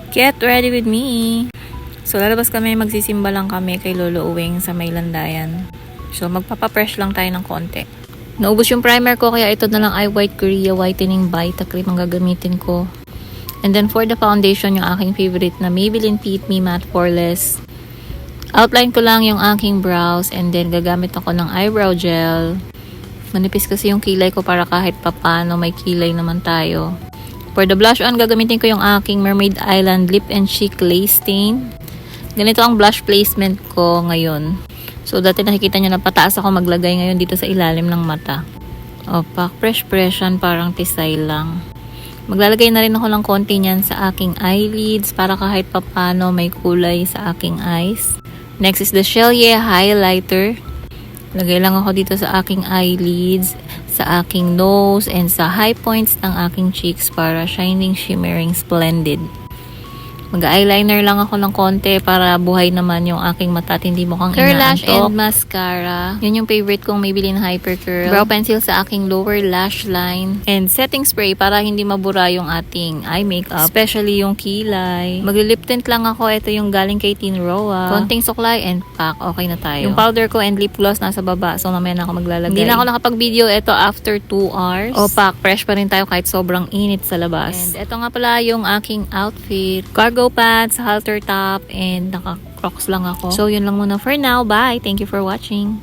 Get ready with me! So, lalabas kami, magsisimba lang kami kay Lolo Uwing sa may landayan. So, magpapapresh lang tayo ng konti. Naubos yung primer ko, kaya ito na lang ay White Korea Whitening Vita Cream ang gagamitin ko. And then, for the foundation, yung aking favorite na Maybelline Fit Me Matte Poreless. Outline ko lang yung aking brows and then gagamit ako ng eyebrow gel. Manipis kasi yung kilay ko para kahit papano may kilay naman tayo. For the blush on, gagamitin ko yung aking Mermaid Island Lip and Cheek Lace Stain. Ganito ang blush placement ko ngayon. So, dati nakikita nyo na pataas ako maglagay ngayon dito sa ilalim ng mata. Opak, fresh yan, parang tisay lang. Maglalagay na rin ako ng konti niyan sa aking eyelids para kahit papano may kulay sa aking eyes. Next is the Shellye Highlighter. Lagay lang ako dito sa aking eyelids, sa aking nose, and sa high points ng aking cheeks para shining, shimmering, splendid. Mag-eyeliner lang ako ng konti para buhay naman yung aking mata at hindi mukhang Curlash inaantok. and mascara. Yun yung favorite kong Maybelline Hyper Curl. Brow pencil sa aking lower lash line. And setting spray para hindi mabura yung ating eye makeup. Especially yung kilay. Magli-lip tint lang ako. Ito yung galing kay Teen Roa. Konting suklay and pack. Okay na tayo. Yung powder ko and lip gloss nasa baba. So mamaya na ako maglalagay. Hindi na ako nakapag-video. Ito after 2 hours. O pack. Fresh pa rin tayo kahit sobrang init sa labas. And ito nga pala yung aking outfit. Cargo pants, halter top, and naka-crocs lang ako. So, yun lang muna for now. Bye! Thank you for watching.